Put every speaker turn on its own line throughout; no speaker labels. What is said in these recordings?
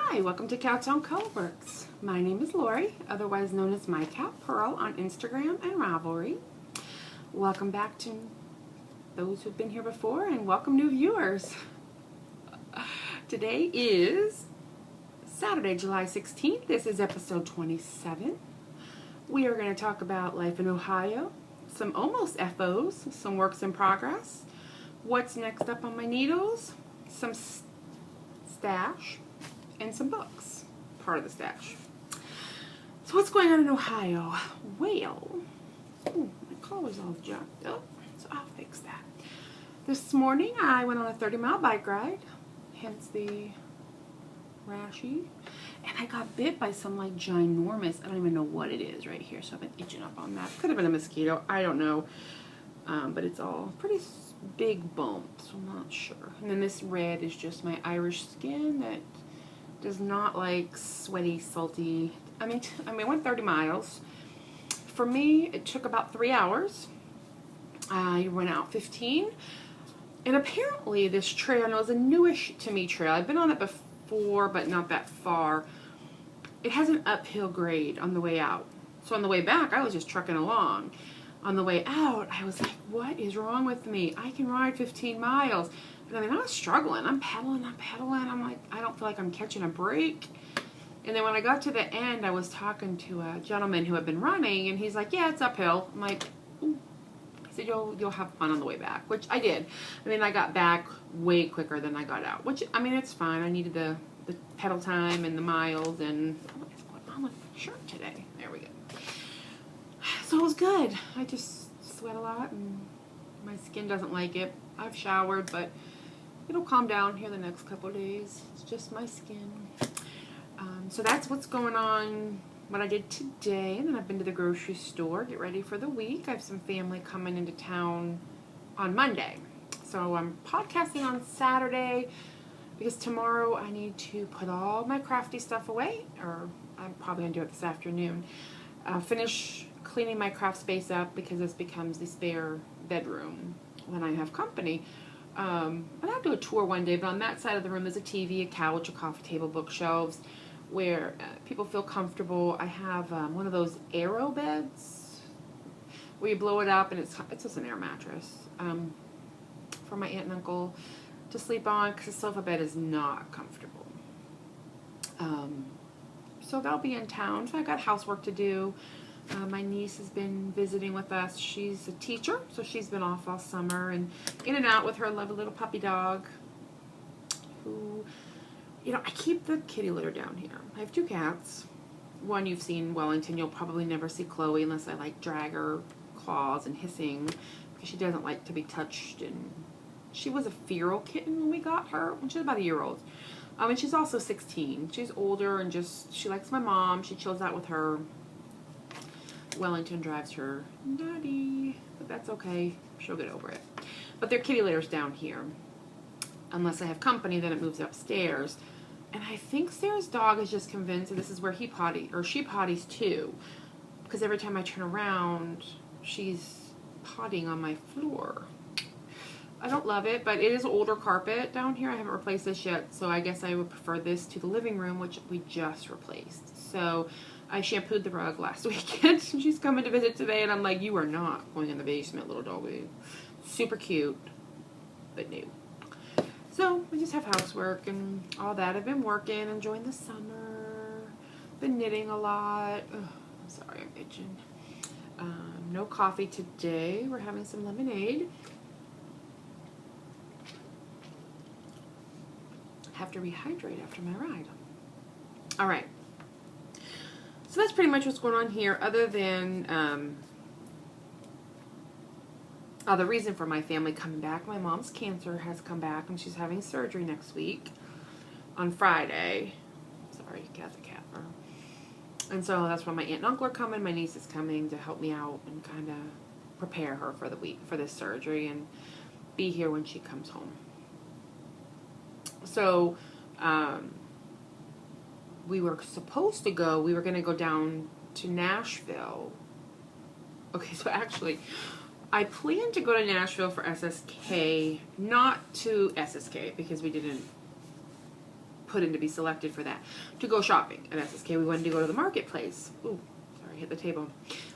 Hi, welcome to Cowtown Colorworks. My name is Lori, otherwise known as My Cat Pearl on Instagram and Ravelry. Welcome back to those who've been here before, and welcome new viewers. Today is Saturday, July 16th. This is episode 27. We are going to talk about life in Ohio, some almost FOs, some works in progress, what's next up on my needles, some stash, and some books, part of the stash. So what's going on in Ohio? Well, my collar's all jacked up, so I'll fix that. This morning I went on a 30-mile bike ride, hence the rashy, and I got bit by some like ginormous, I don't even know what it is right here, so I've been itching up on that. Could have been a mosquito, I don't know, but it's all pretty big bumps, I'm not sure. And then this red is just my Irish skin that does not like sweaty, salty. I mean, I went 30 miles. For me, it took about 3 hours. I went out 15. And apparently this trail, now, is a newish to me trail. I've been on it before, but not that far. It has an uphill grade on the way out. So on the way back, I was just trucking along. On the way out, I was like, what is wrong with me? I can ride 15 miles. And I mean, I was struggling. I'm pedaling. I'm like, I don't feel like I'm catching a break. And then when I got to the end, I was talking to a gentleman who had been running, and he's like, yeah, it's uphill. I'm like, ooh. He said, you'll have fun on the way back, which I did. I mean, I got back way quicker than I got out, which, I mean, it's fine. I needed the pedal time and the miles, and what is going on with my shirt today? There we go. So it was good. I just sweat a lot, and my skin doesn't like it. I've showered, but it'll calm down here the next couple of days. It's just my skin. So that's what's going on, what I did today. And then I've been to the grocery store, get ready for the week. I have some family coming into town on Monday. So I'm podcasting on Saturday because tomorrow I need to put all my crafty stuff away, or I'm probably going to do it this afternoon. Finish cleaning my craft space up because this becomes the spare bedroom when I have company. I'll do a tour one day, but on that side of the room there's a TV, a couch, a coffee table, bookshelves, where people feel comfortable. I have one of those aero beds where you blow it up, and it's just an air mattress for my aunt and uncle to sleep on because the sofa bed is not comfortable. So they'll be in town, so I got housework to do. My niece has been visiting with us. She's a teacher, so she's been off all summer and in and out with her lovely little puppy dog who, you know, I keep the kitty litter down here. I have 2 cats. One you've seen, Wellington. You'll probably never see Chloe unless I like drag her claws and hissing because she doesn't like to be touched. And she was a feral kitten when we got her when she was about a year old. And she's also 16. She's older and just, she likes my mom. She chills out with her. Wellington drives her nutty, but that's okay. She'll get over it. But their kitty litter's down here. Unless I have company, then it moves upstairs. And I think Sarah's dog is just convinced that this is where she potties too. Because every time I turn around, she's potting on my floor. I don't love it, but it is older carpet down here. I haven't replaced this yet, so I guess I would prefer this to the living room, which we just replaced. So I shampooed the rug last weekend. She's coming to visit today, and I'm like, you are not going in the basement, little doggy. Super cute, but new. So we just have housework and all that. I've been working, enjoying the summer. Been knitting a lot. Ugh, I'm sorry, I'm itching. No coffee today. We're having some lemonade. Have to rehydrate after my ride. All right. So that's pretty much what's going on here, other than the reason for my family coming back. My mom's cancer has come back, and she's having surgery next week on Friday. Sorry, got the cat fur. And so that's why my aunt and uncle are coming. My niece is coming to help me out and kind of prepare her for the week, for this surgery, and be here when she comes home. So, we were supposed to go, we were going to go down to Nashville. Okay, so actually, I planned to go to Nashville for SSK, not to SSK, because we didn't put in to be selected for that, to go shopping at SSK. We wanted to go to the marketplace. Ooh, sorry, hit the table.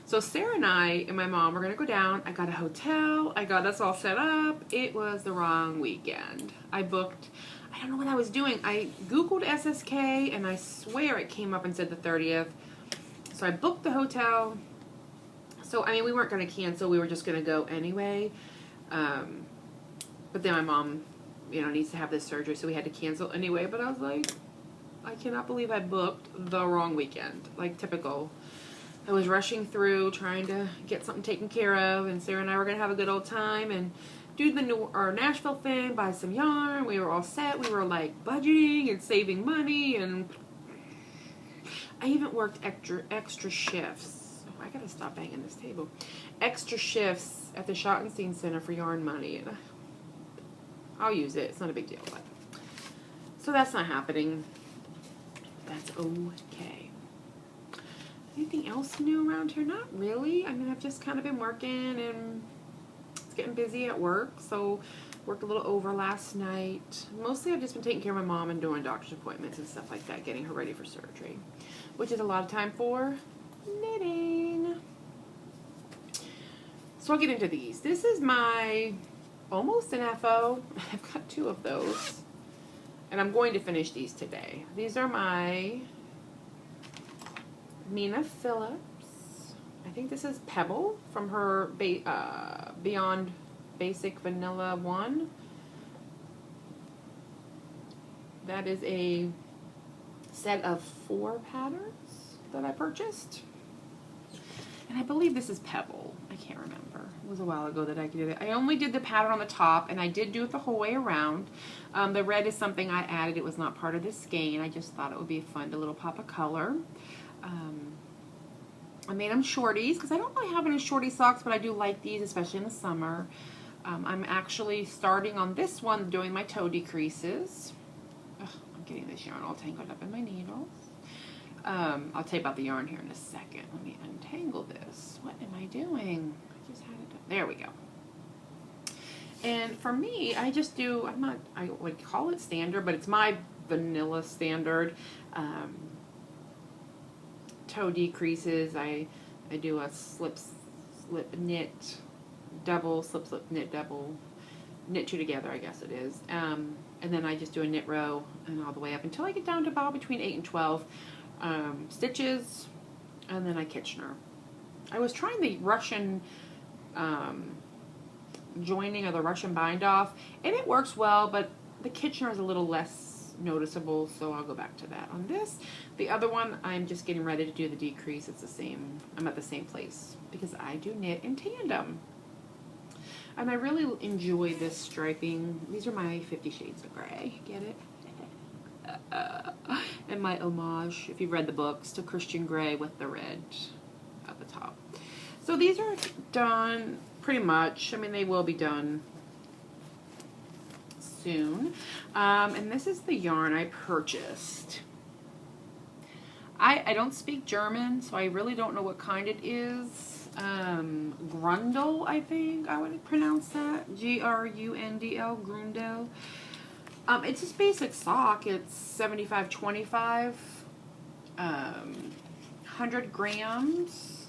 So Sarah and I and my mom were going to go down. I got a hotel. I got us all set up. It was the wrong weekend. I booked, I don't know what I was doing. I Googled SSK, and I swear it came up and said the 30th. So I booked the hotel. So, I mean, we weren't going to cancel. We were just going to go anyway. But then my mom, needs to have this surgery, so we had to cancel anyway. But I was like, I cannot believe I booked the wrong weekend. Like, typical. I was rushing through, trying to get something taken care of, and Sarah and I were going to have a good old time and do our Nashville thing, buy some yarn. We were all set. We were, like, budgeting and saving money, and I even worked extra shifts. I gotta stop banging this table. Extra shifts at the Schottenstein Center for yarn money. And I'll use it. It's not a big deal. But so that's not happening. That's okay. Anything else new around here? Not really. I mean, I've just kind of been working, and it's getting busy at work. So worked a little over last night. Mostly I've just been taking care of my mom and doing doctor's appointments and stuff like that, getting her ready for surgery, which is a lot of time for knitting. So I'll get into these. This is my almost an FO. I've got 2 of those, and I'm going to finish these today. These are my Nina Phillips. I think this is Pebble from her Beyond Basic Vanilla 1. That is a set of 4 patterns that I purchased. And I believe this is Pebble. I can't remember. It was a while ago that I did it. I only did the pattern on the top, and I did do it the whole way around. The red is something I added. It was not part of the skein. I just thought it would be fun to little pop of color. I made them shorties because I don't really have any shorty socks, but I do like these, especially in the summer. I'm actually starting on this one doing my toe decreases. Ugh, I'm getting this yarn all tangled up in my needles. I'll tell you about the yarn here in a second. Let me untangle this. What am I doing? I just had it done. There we go. And for me, I just do, I would call it standard, but it's my vanilla standard. Toe decreases. I do a slip, knit, double, slip, knit, double, knit 2 together, I guess it is. And then I just do a knit row and all the way up until I get down to about between 8 and 12 stitches, and then I Kitchener. I was trying the Russian joining or the Russian bind off, and it works well, but the Kitchener is a little less noticeable, so I'll go back to that on this. The other one, I'm just getting ready to do the decrease. It's the same. I'm at the same place because I do knit in tandem. And I really enjoy this striping. These are my 50 Shades of Grey. Get it? And my homage, if you've read the books, to Christian Grey with the red at the top. So these are done pretty much. I mean, they will be done soon. And this is the yarn I purchased. I don't speak German, so I really don't know what kind it is. Grundel, I think I would pronounce that. G-R-U-N-D-L, Grundel. It's just basic sock. It's 75-25, 100 grams.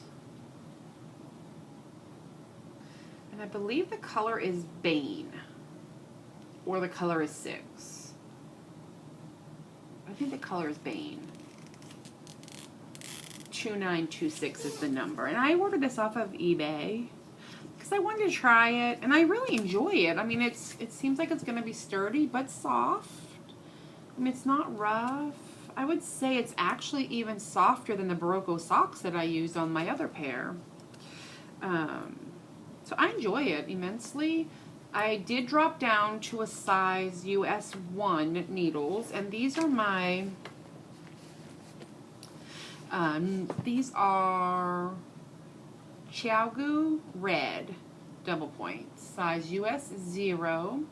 And I believe the color is Bane, or the color is 6. I think the color is Bane. 2926 is the number. And I ordered this off of eBay because I wanted to try it, and I really enjoy it. I mean, it seems like it's going to be sturdy but soft. I mean, it's not rough. I would say it's actually even softer than the Barocco socks that I used on my other pair. So I enjoy it immensely. I did drop down to a size US 1 needles, and these are my, these are Chiaogu Red double point, size US 0,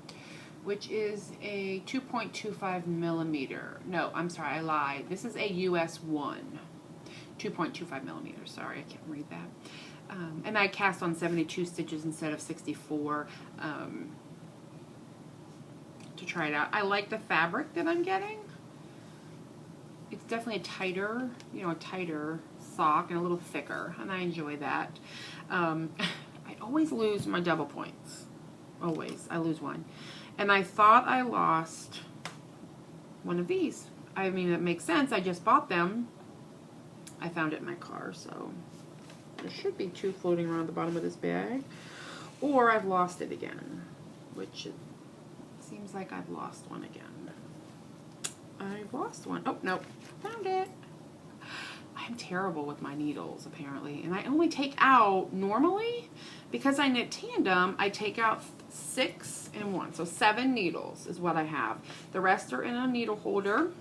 which is a 2.25 millimeter. No, I'm sorry, I lied. This is a US 1, 2.25 millimeters. Sorry, I can't read that. And I cast on 72 stitches instead of 64 to try it out. I like the fabric that I'm getting. it's definitely a tighter, a tighter sock and a little thicker, and I enjoy that. I always lose my double points. Always. I lose one. And I thought I lost one of these. I mean, it makes sense. I just bought them. I found it in my car, so there should be two floating around the bottom of this bag. Or I've lost it again, which it seems like I've lost one again. I've lost one. Oh, no. Found it. I'm terrible with my needles, apparently. And I only take out, normally, because I knit tandem, I take out 6 in one. So 7 needles is what I have. The rest are in a needle holder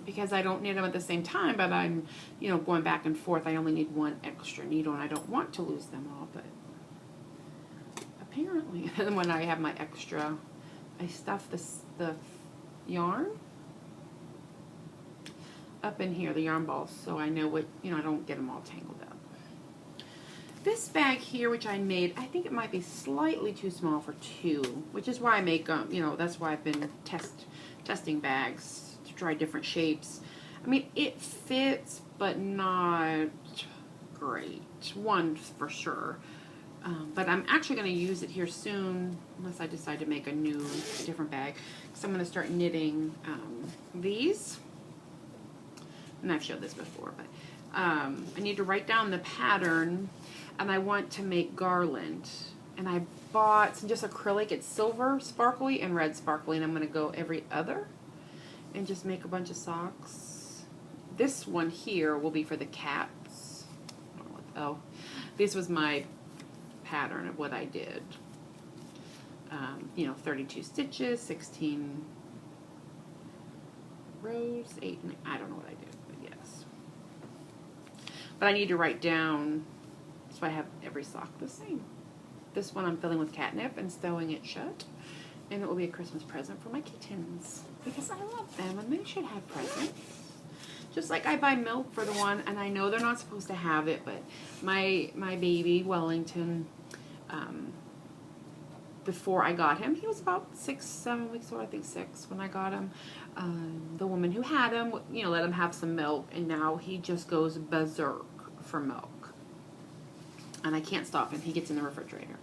because I don't knit them at the same time, but I'm, going back and forth. I only need 1 extra needle, and I don't want to lose them all, but apparently, when I have my extra, I stuff the yarn up in here, the yarn balls, so I know what, I don't get them all tangled up. This bag here, which I made, I think it might be slightly too small for 2, which is why I make them, that's why I've been testing bags to try different shapes. I mean, it fits, but not great. One for sure. But I'm actually going to use it here soon, unless I decide to make a different bag. So I'm going to start knitting these. And I've showed this before, but I need to write down the pattern, and I want to make garland. And I bought some just acrylic. It's silver sparkly and red sparkly, and I'm going to go every other and just make a bunch of socks. This one here will be for the cats. Oh, this was my pattern of what I did. 32 stitches, 16 rows, 8, I don't know what I did, but yes. But I need to write down, so I have every sock the same. This one I'm filling with catnip and sewing it shut, and it will be a Christmas present for my kittens, because I love them and they should have presents. Just like I buy milk for the one, and I know they're not supposed to have it, but my baby, Wellington, before I got him, he was about 6-7 weeks old, I think 6 when I got him. The woman who had him, let him have some milk, and now he just goes berserk for milk. And I can't stop him. He gets in the refrigerator.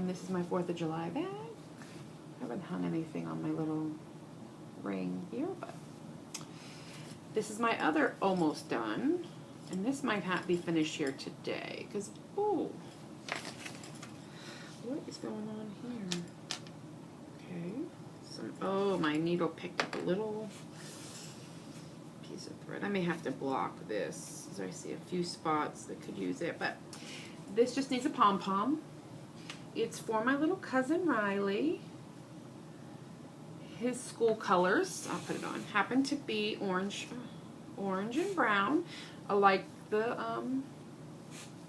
This is my 4th of July bag. I haven't hung anything on my little ring here, but this is my other almost done. And this might be finished here today, because, oh, what is going on here? Okay. Oh, my needle picked up a little piece of thread. I may have to block this, as I see a few spots that could use it, but this just needs a pom-pom. It's for my little cousin Riley. His school colors, I'll put it on, happen to be orange and brown. I like the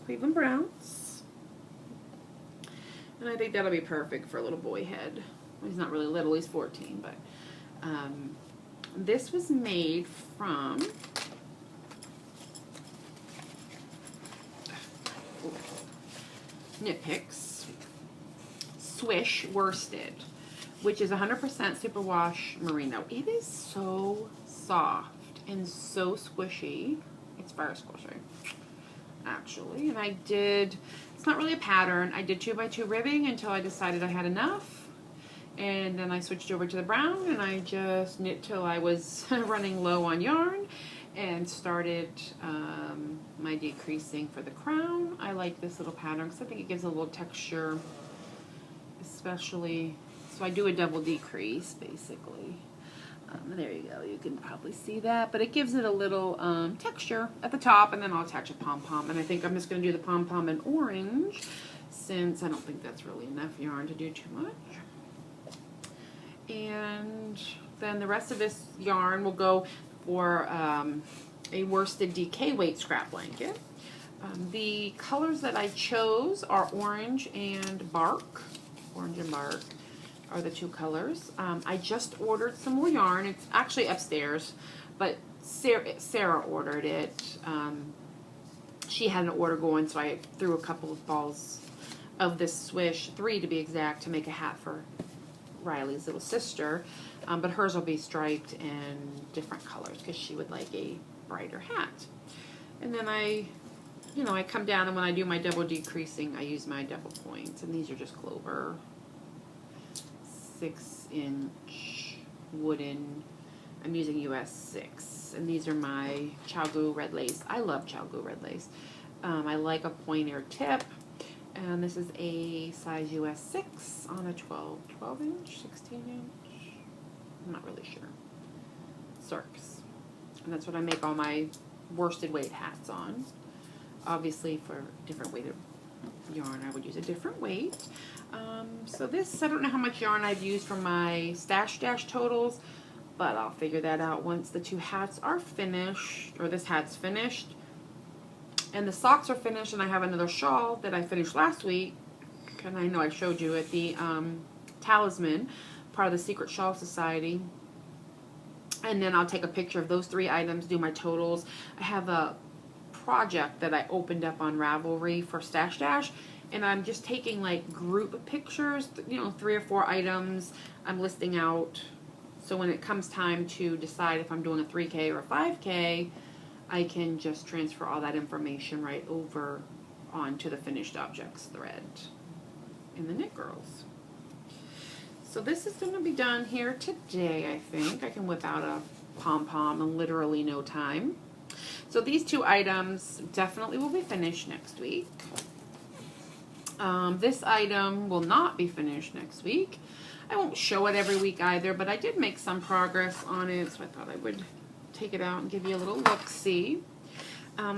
Cleveland Browns. And I think that'll be perfect for a little boy head. Well, he's not really little, he's 14, but this was made from Knit Picks Swish Worsted, which is 100% superwash merino. It is so soft and so squishy. It's very squishy, actually. And I did, it's not really a pattern, I did 2x2 ribbing until I decided I had enough. And then I switched over to the brown, and I just knit till I was running low on yarn, and started my decreasing for the crown. I like this little pattern because I think it gives a little texture, especially, so I do a double decrease basically. There you go, you can probably see that, but it gives it a little texture at the top, and then I'll attach a pom-pom, and I think I'm just going to do the pom-pom in orange, since I don't think that's really enough yarn to do too much. And then the rest of this yarn will go for a worsted DK weight scrap blanket. The colors that I chose are orange and bark. Orange and bark are the 2 colors. I just ordered some more yarn. It's actually upstairs, but Sarah ordered it. She had an order going, so I threw a couple of balls of this swish, 3 to be exact, to make a hat for Riley's little sister, but hers will be striped and different colors because she would like a brighter hat. And then I come down, and when I do my double decreasing, I use my double points, and these are just Clover 6-inch wooden. I'm using US 6, and these are my Cowtown red lace. I love Cowtown red lace. I like a pointer tip, and this is a size US 6 on a 12-inch, 16-inch. I'm not really sure. Cirques, and that's what I make all my worsted weight hats on. Obviously, for different weight of yarn, I would use a different weight. So this, I don't know how much yarn I've used for my Stash Dash totals, but I'll figure that out once the two hats are finished, or this hat's finished. And the socks are finished, and I have another shawl that I finished last week, and I know I showed you at the Talisman, part of the Secret Shawl Society. And then I'll take a picture of those 3 items, do my totals. I have a project that I opened up on Ravelry for Stash Dash, and I'm just taking like group pictures, 3 or 4 items I'm listing out, so when it comes time to decide if I'm doing a 3K or a 5K, I can just transfer all that information right over onto the finished objects thread in the Knit Girls. So this is going to be done here today, I think. I can whip out a pom-pom in literally no time. So these 2 items definitely will be finished next week. This item will not be finished next week. I won't show it every week either, but I did make some progress on it, so I thought I would take it out and give you a little look-see.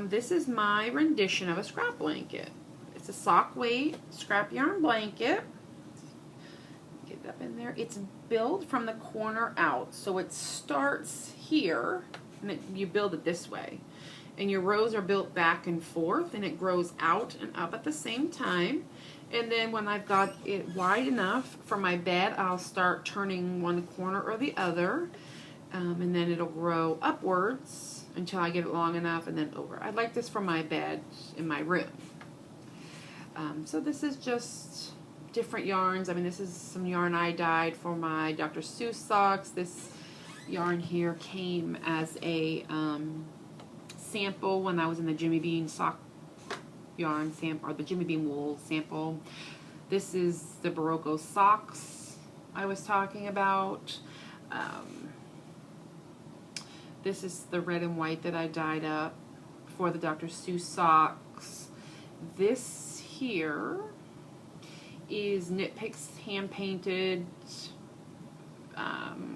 This is my rendition of a scrap blanket. It's a sock weight scrap yarn blanket. Get it up in there. It's built from the corner out, so it starts here, and you build it this way. And your rows are built back and forth, and it grows out and up at the same time. And then when I've got it wide enough for my bed, I'll start turning one corner or the other, and then it'll grow upwards until I get it long enough, and then over. I'd like this for my bed in my room. So this is just different yarns. I mean, this is some yarn I dyed for my Dr. Seuss socks. This yarn here came as a sample when I was in the Jimmy Bean sock yarn sample, or the Jimmy Bean wool sample. This is the Barocco socks I was talking about. This is the red and white that I dyed up for the Dr. Seuss socks. This here is Knit Picks hand painted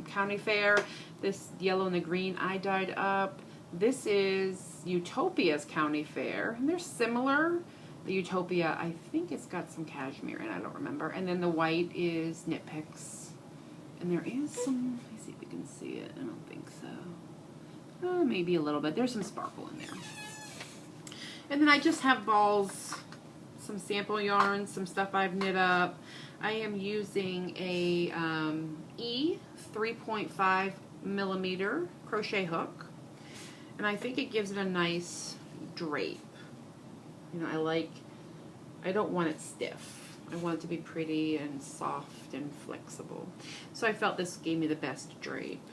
County Fair. This yellow and the green I dyed up. This is Utopia's County Fair, and they're similar. The Utopia, I think it's got some cashmere in it, I don't remember. And then the white is Knit Picks. And there is some, let me see if we can see it. I don't think so. Maybe a little bit. There's some sparkle in there. And then I just have balls, some sample yarns, some stuff I've knit up. I am using a E 3.5 millimeter crochet hook. And I think it gives it a nice drape. I don't want it stiff. I want it to be pretty and soft and flexible. So I felt this gave me the best drape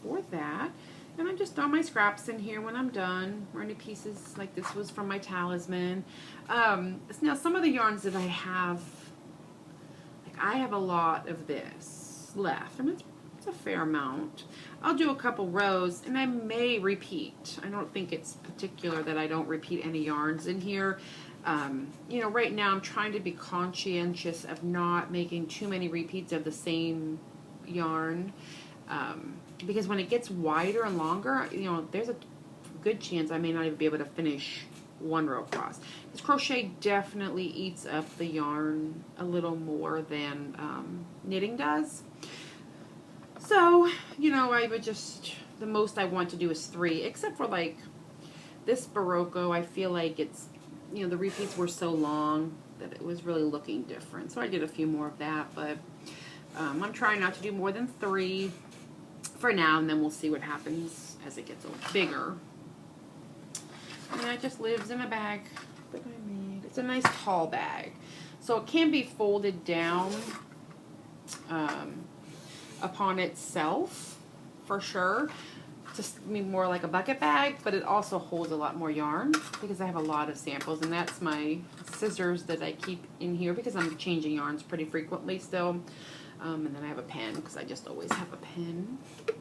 for that. And I just throw my scraps in here when I'm done, or any pieces like this was from my Talisman. Now some of the yarns that I have a lot of this left. I mean, it's a fair amount. I'll do a couple rows, and I may repeat. I don't think it's particular that I don't repeat any yarns in here. Right now I'm trying to be conscientious of not making too many repeats of the same yarn. Because when it gets wider and longer, there's a good chance I may not even be able to finish one row across. Because crochet definitely eats up the yarn a little more than knitting does. So, I would just, the most I want to do is 3, except for like this Barocco. I feel like it's, the repeats were so long that it was really looking different. So I did a few more of that, but I'm trying not to do more than 3 for now, and then we'll see what happens as it gets a little bigger. And that just lives in a bag that I made. It's a nice tall bag. So it can be folded down upon itself, for sure. Just more like a bucket bag, but it also holds a lot more yarn because I have a lot of samples, and that's my scissors that I keep in here because I'm changing yarns pretty frequently still. And then I have a pen because I just always have a pen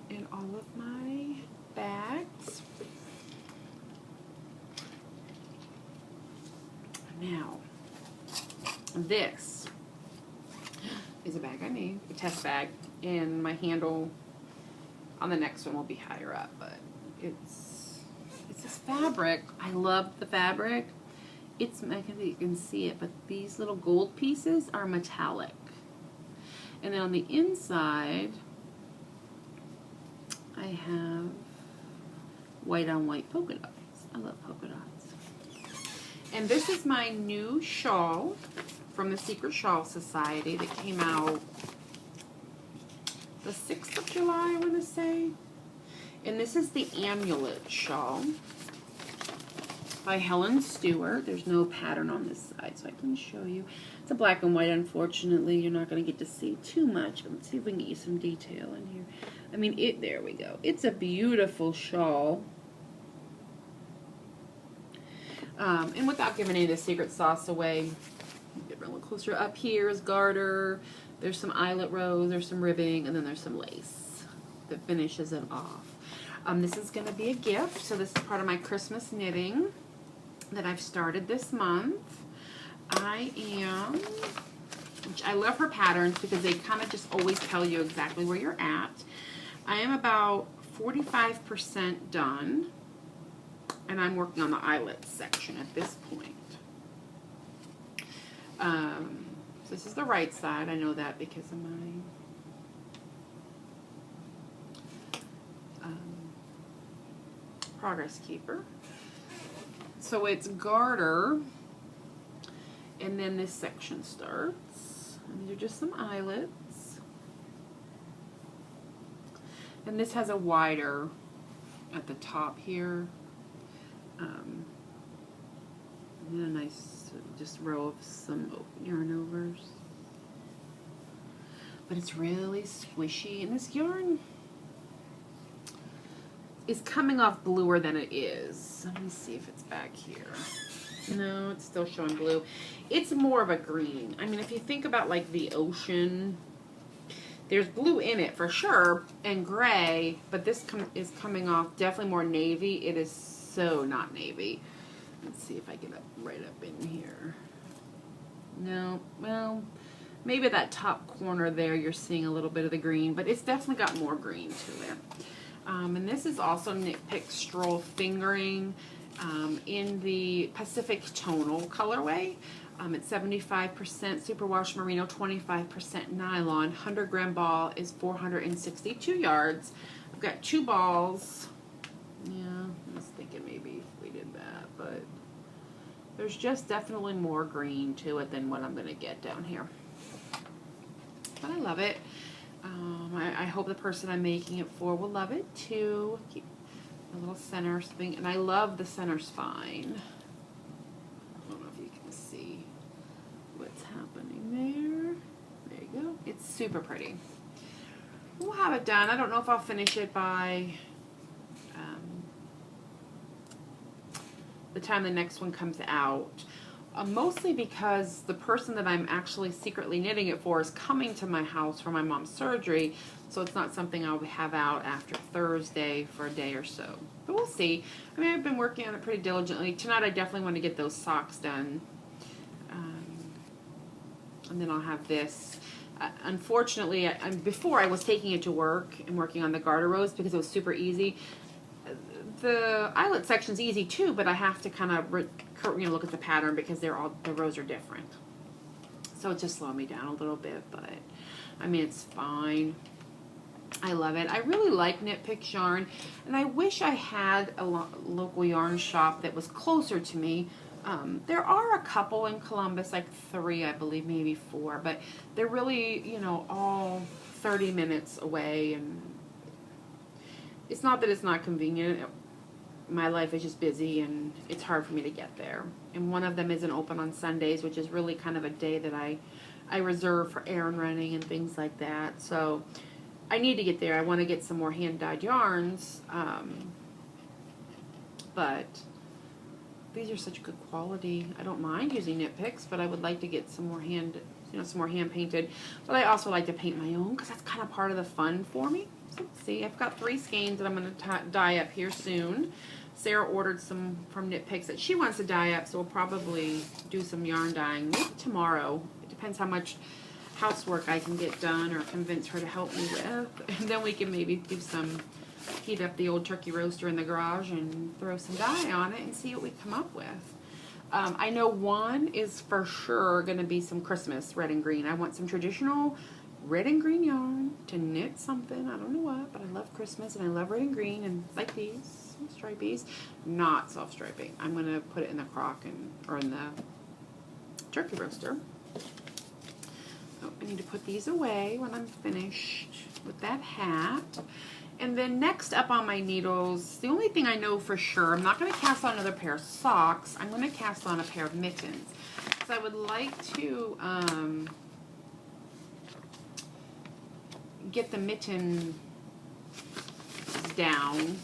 in all of my bags. Now, this is a bag I made, a test bag, and my handle on the next one will be higher up, but it's this fabric. I love the fabric. I think you can see it, but these little gold pieces are metallic. And then on the inside, I have white on white polka dots. I love polka dots. And this is my new shawl from the Secret Shawl Society that came out the 6th of July, I want to say. And this is the Amulet Shawl by Helen Stewart. There's no pattern on this side, so I can show you. It's a black and white, unfortunately. You're not going to get to see too much. Let's see if we can get you some detail in here. I mean, there we go. It's a beautiful shawl. And without giving any of the secret sauce away, get a little closer. Up here is garter. There's some eyelet rows, there's some ribbing, and then there's some lace that finishes it off. This is going to be a gift, so this is part of my Christmas knitting that I've started this month. Which I love her patterns because they kind of just always tell you exactly where you're at. I am about 45% done, and I'm working on the eyelet section at this point. This is the right side. I know that because of my progress keeper. So it's garter, and then this section starts. And these are just some eyelets. And this has a wider at the top here. And then a nice just row of some yarn overs. But it's really squishy, and this yarn is coming off bluer than it is. Let me see if it's back here. No, it's still showing blue. It's more of a green. I mean, if you think about like the ocean, there's blue in it for sure, and gray, but this is coming off definitely more navy. It is so not navy. Let's see if I get right up in here. No, well, maybe that top corner there you're seeing a little bit of the green, but it's definitely got more green to it. And this is also Knit Pick Stroll Fingering in the Pacific Tonal colorway. It's 75% superwash merino, 25% nylon. 100 gram ball is 462 yards. I've got 2 balls. Yeah, I was thinking maybe if we did that, but there's just definitely more green to it than what I'm going to get down here. But I love it. I hope the person I'm making it for will love it too. Keep a little center thing, and I love the center spine. I don't know if you can see what's happening there. There you go. It's super pretty. We'll have it done. I don't know if I'll finish it by the time the next one comes out. Mostly because the person that I'm actually secretly knitting it for is coming to my house for my mom's surgery, so it's not something I'll have out after Thursday for a day or so. But we'll see. I mean, I've been working on it pretty diligently. Tonight I definitely want to get those socks done. And then I'll have this. Unfortunately, before I was taking it to work and working on the garter rows because it was super easy. The eyelet section's easy too, but I have to kind of look at the pattern because the rows are different. So it's just slowing me down a little bit, but I mean, it's fine. I love it. I really like Knit Pick yarn, and I wish I had a local yarn shop that was closer to me. There are a couple in Columbus, like 3, I believe, maybe 4, but they're really, you know, all 30 minutes away, and it's not that it's not convenient. My life is just busy, and it's hard for me to get there. And one of them isn't open on Sundays, which is really kind of a day that I I reserve for errand running and things like that. So I need to get there. I want to get some more hand-dyed yarns. But these are such good quality. I don't mind using knit picks, but I would like to get some more some more hand painted. But I also like to paint my own because that's kind of part of the fun for me. So let's see, I've got 3 skeins that I'm going to dye up here soon. Sarah ordered some from Knit Picks that she wants to dye up, so we'll probably do some yarn dyeing maybe tomorrow. It depends how much housework I can get done or convince her to help me with. And then we can maybe do some, heat up the old turkey roaster in the garage and throw some dye on it and see what we come up with. I know one is for sure going to be some Christmas red and green. I want some traditional red and green yarn to knit something. I don't know what, but I love Christmas and I love red and green and like these stripies. Not self-striping. I'm going to put it in the crock or in the turkey roaster. Oh, I need to put these away when I'm finished with that hat. And then next up on my needles, the only thing I know for sure, I'm not going to cast on another pair of socks. I'm going to cast on a pair of mittens. So I would like to get the mitten down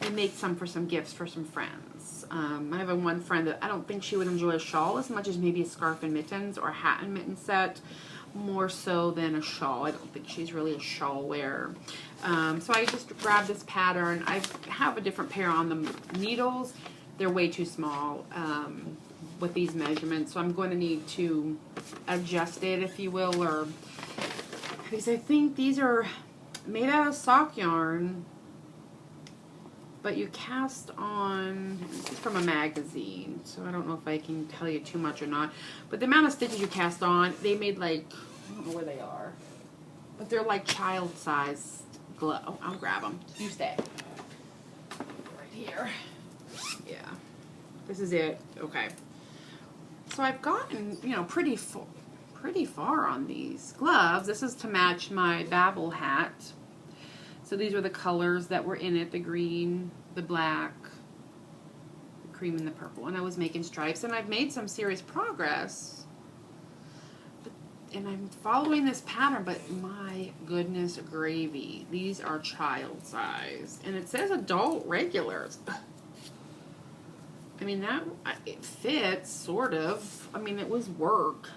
and make some for some gifts for some friends. I have one friend that I don't think she would enjoy a shawl as much as maybe a scarf and mittens or a hat and mitten set, more so than a shawl. I don't think she's really a shawl wearer. So I just grabbed this pattern. I have a different pair on the needles. They're way too small with these measurements, so I'm going to need to adjust it, if you will, or because I think these are made out of sock yarn, but you cast on, this is from a magazine, so I don't know if I can tell you too much or not, but the amount of stitches you cast on, they made like, I don't know where they are, but they're like child-sized glove. Oh, I'll grab them. You stay. Right here. Yeah. This is it. Okay. So I've gotten, pretty far on these gloves. This is to match my Babel hat. So these were the colors that were in it, the green, the black, the cream, and the purple. And I was making stripes, and I've made some serious progress. And I'm following this pattern, but my goodness gravy. These are child-sized. And it says adult regulars. I mean, it fits, sort of. I mean, it was work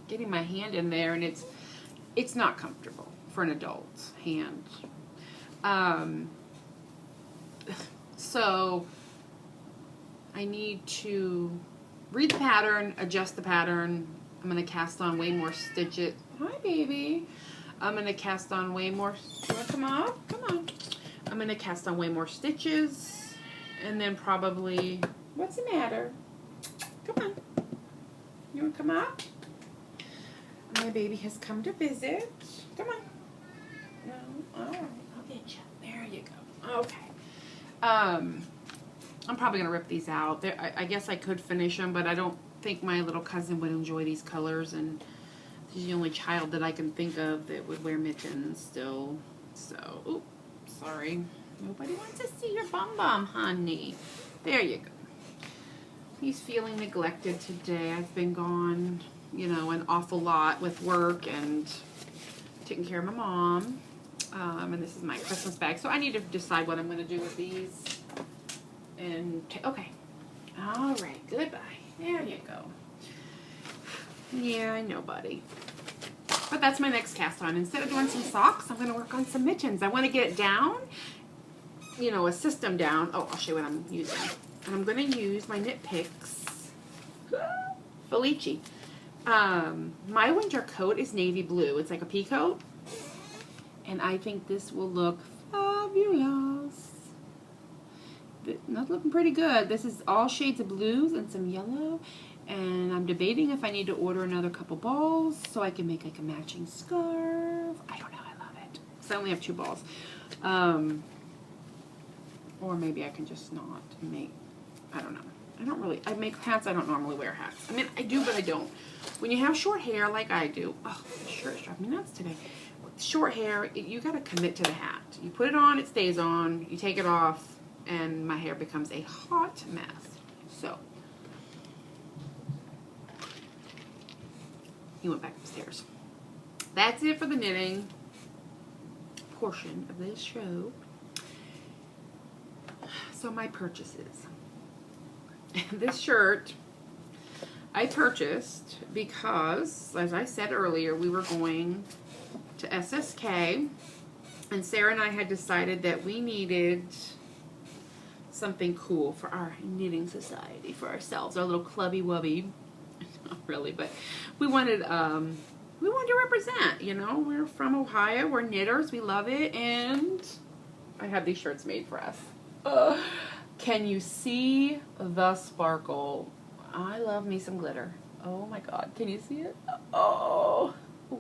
getting my hand in there, and it's not comfortable for an adult's hand. So I need to read the pattern, adjust the pattern. I'm going to cast on way more stitches. Hi, baby. I'm going to cast on way more. You want to come up? Come on. I'm going to cast on way more stitches. And then probably, what's the matter? Come on. You want to come up? My baby has come to visit. Come on. No? All right. I'll get you. There you go. Okay. I'm probably going to rip these out. I guess I could finish them, but I don't think my little cousin would enjoy these colors, and she's the only child that I can think of that would wear mittens still. So, oops, sorry. Nobody wants to see your bum, honey. There you go. He's feeling neglected today. I've been gone, an awful lot with work and taking care of my mom. And this is my Christmas bag. So I need to decide what I'm going to do with these. And, okay. All right, goodbye. There you go. Yeah, I know, buddy. But that's my next cast on. Instead of doing some socks, I'm going to work on some mittens. I want to get it down, a system down. Oh, I'll show you what I'm using. And I'm going to use my Knit Picks Felici. My winter coat is navy blue. It's like a pea coat. And I think this will look fabulous. That's looking pretty good. This is all shades of blues and some yellow. And I'm debating if I need to order another couple balls so I can make like a matching scarf. I don't know. I love it. So I only have 2 balls. Or maybe I can just not make, I don't know. I make hats. I don't normally wear hats. I mean, I do, but I don't. When you have short hair like I do, oh, the shirt's driving me nuts today. With short hair, you got to commit to the hat. You put it on, it stays on. You take it off, and my hair becomes a hot mess. So, he went back upstairs. That's it for the knitting portion of this show. So my purchases. This shirt I purchased because, as I said earlier, we were going to SSK, and Sarah and I had decided that we needed something cool for our knitting society, for ourselves, our little clubby wubby. Not really, but we wanted to represent, you know. We're from Ohio, we're knitters, we love it, and I have these shirts made for us. Can you see the sparkle? I love me some glitter. Oh my God, can you see it? Oh,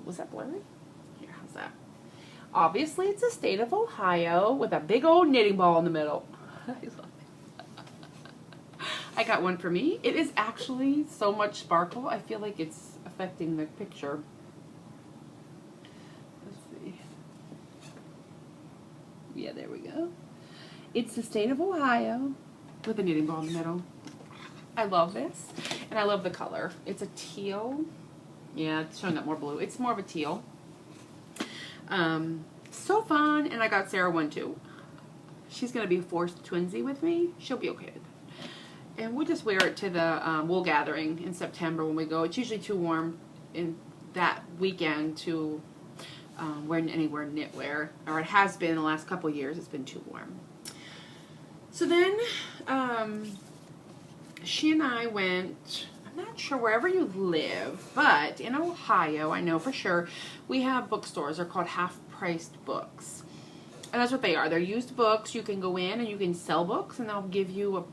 was that blurry? Here, how's that? Obviously, it's the state of Ohio with a big old knitting ball in the middle. I love it. I got one for me. It is actually so much sparkle. I feel like it's affecting the picture. Let's see. Yeah, there we go. It's the state of Ohio with a knitting ball in the middle. I love this, and I love the color. It's a teal. Yeah, it's showing up more blue. It's more of a teal. So fun, and I got Sarah one too. She's going to be a forced twinsy with me. She'll be okay with it. And we'll just wear it to the wool gathering in September when we go. It's usually too warm in that weekend to wear anywhere knitwear, or it has been the last couple years. It's been too warm. So then she and I went, I'm not sure wherever you live, but in Ohio, I know for sure, we have bookstores. They're called half-priced books. And that's what they are. They're used books. You can go in and you can sell books, and they'll give you a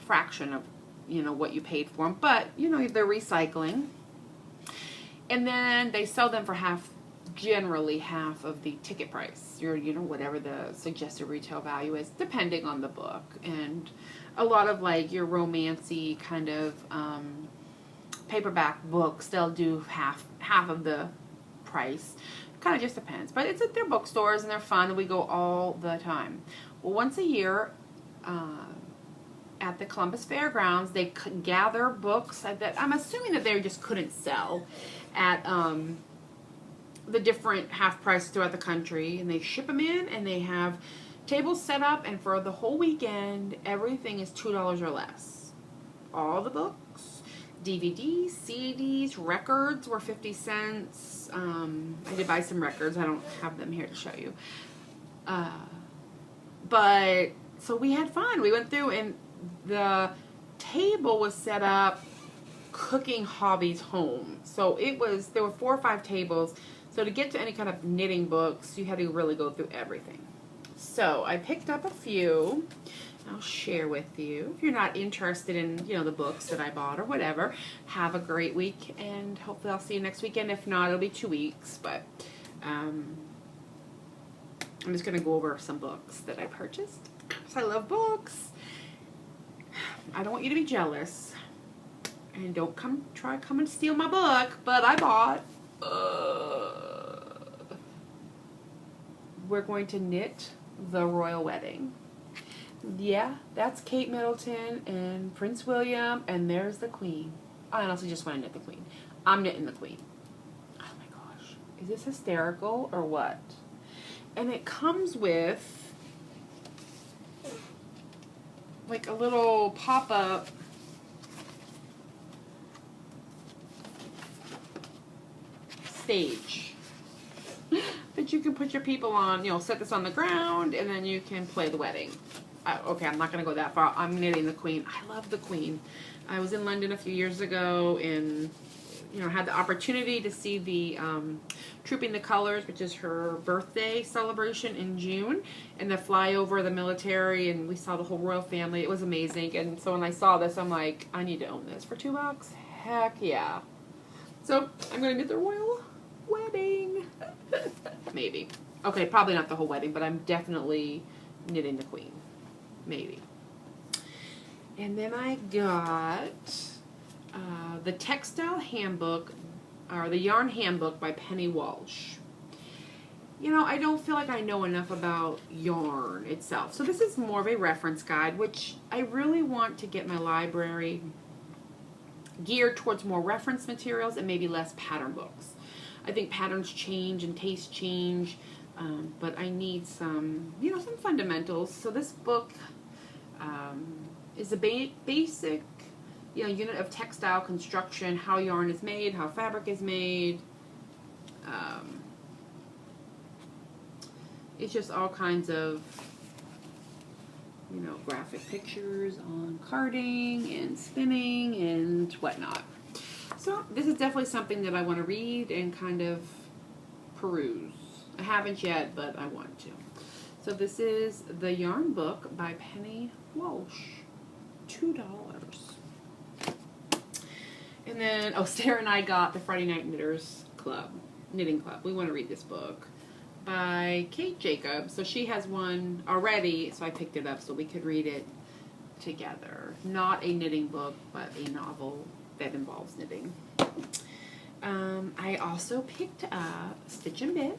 fraction of, you know, what you paid for them. But, you know, they're recycling. And then they sell them for generally half of the ticket price, you know, whatever the suggested retail value is, depending on the book. And a lot of like your romancy kind of paperback books, they'll do half of the price. Kind of just depends, but it's at their bookstores and they're fun, and we go all the time. Well, once a year at the Columbus Fairgrounds, they gather books that I'm assuming that they just couldn't sell at the different half prices throughout the country, and they ship them in, and they have tables set up, and for the whole weekend everything is $2 or less. All the books, DVDs, CDs, records were 50 cents. I did buy some records. I don't have them here to show you. But so we had fun. We went through, and the table was set up cooking hobbies home. So there were 4 or 5 tables. So to get to any kind of knitting books, you had to really go through everything. So I picked up a few. I'll share with you. If you're not interested in, you know, the books that I bought or whatever, have a great week, and hopefully I'll see you next weekend. If not, it'll be 2 weeks. But I'm just going to go over some books that I purchased, because I love books. I don't want you to be jealous, and don't come and steal my book, but I bought. We're going to knit The Royal Wedding. Yeah, that's Kate Middleton and Prince William, and there's the Queen. I honestly just want to knit the Queen. I'm knitting the Queen. Oh my gosh. Is this hysterical or what? And it comes with like a little pop-up stage that you can put your people on. You know, set this on the ground, and then you can play the wedding. Okay, I'm not going to go that far. I'm knitting the Queen. I love the Queen. I was in London a few years ago, and you know, had the opportunity to see the Trooping the Colors, which is her birthday celebration in June, and the flyover of the military, and we saw the whole royal family. It was amazing. And so when I saw this, I'm like, I need to own this for $2. Heck yeah. So I'm going to knit the royal wedding. Maybe. Okay, probably not the whole wedding, but I'm definitely knitting the Queen. Maybe. And then I got the Textile Handbook, or the Yarn Handbook by Penny Walsh. You know, I don't feel like I know enough about yarn itself. So this is more of a reference guide, which I really want to get my library geared towards more reference materials and maybe less pattern books. I think patterns change and tastes change, but I need some, some fundamentals. So this book is a basic, unit of textile construction, how yarn is made, how fabric is made. It's just all kinds of, graphic pictures on carding and spinning and whatnot. So this is definitely something that I want to read and kind of peruse. I haven't yet, but I want to. So this is The Yarn Book by Penny Walsh. $2. And then, Sarah and I got the Friday Night Knitting Club. We want to read this book by Kate Jacobs. So she has one already, so I picked it up so we could read it together. Not a knitting book, but a novel that involves knitting. I also picked up Stitch and Bitch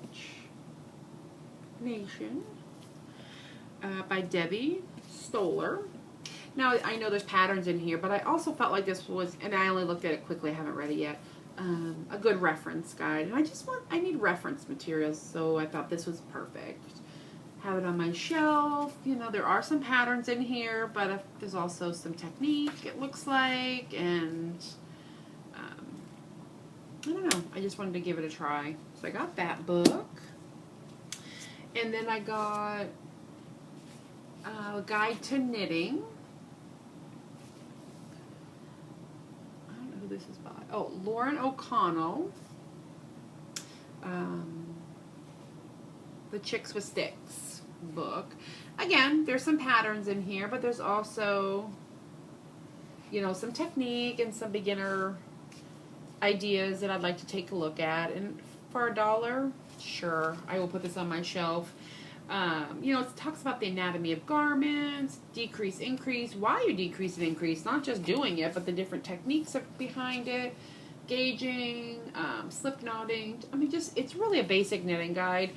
Nation by Debbie Stoller. Now, I know there's patterns in here, but I also felt like this was, and I only looked at it quickly, I haven't read it yet, a good reference guide. And I need reference materials, so I thought this was perfect. Have it on my shelf. There are some patterns in here, but there's also some technique, it looks like, and I don't know. I just wanted to give it a try. So I got that book. And then I got a Guide to Knitting. I don't know who this is by. Lauren O'Connell. The Chicks with Sticks book. Again, there's some patterns in here, but there's also, some technique and some beginner ideas that I'd like to take a look at. And for $1, sure, I will put this on my shelf. It talks about the anatomy of garments, decrease, increase, why you decrease and increase, not just doing it, but the different techniques behind it, gauging, slip knotting. It's really a basic knitting guide.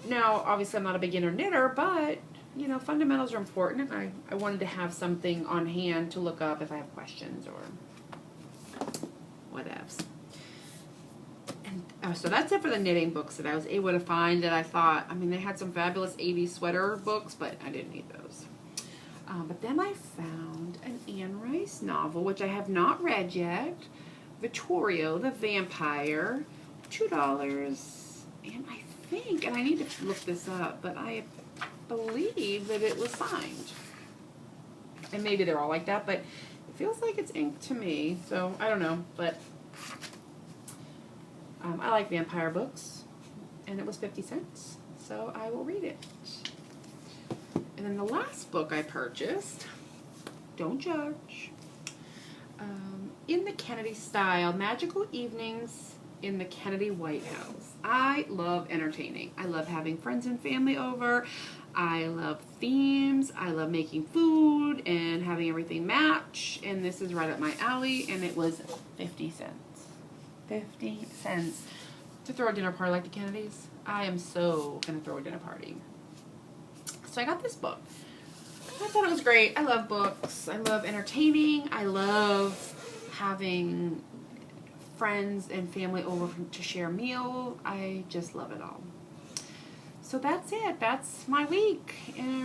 Now, obviously, I'm not a beginner knitter, but, fundamentals are important, and I wanted to have something on hand to look up if I have questions or whatevs. And so that's it for the knitting books that I was able to find that I thought, they had some fabulous 80s sweater books, but I didn't need those. But then I found an Anne Rice novel, which I have not read yet, Vittorio the Vampire, $2. And I think, and I need to look this up, but I believe that it was signed. And maybe they're all like that, but it feels like it's inked to me, so I don't know, but I like vampire books, and it was 50 cents, so I will read it. And then the last book I purchased, don't judge, In the Kennedy Style, Magical Evenings in the Kennedy White House. I love entertaining. I love having friends and family over. I love themes. I love making food and having everything match. And this is right up my alley, and it was 50 cents. 50 cents. To throw a dinner party like the Kennedys. I am so going to throw a dinner party. So I got this book. I thought it was great. I love books. I love entertaining. I love having friends and family over to share a meal. I just love it all. So that's it. That's my week.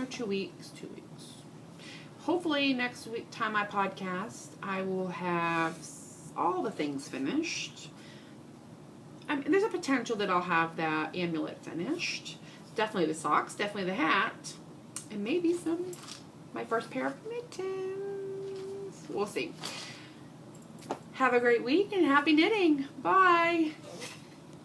2 weeks. Hopefully next week time I podcast, I will have all the things finished. There's a potential that I'll have that amulet finished. Definitely the socks, definitely the hat, and maybe my first pair of mittens. We'll see. Have a great week and happy knitting. Bye.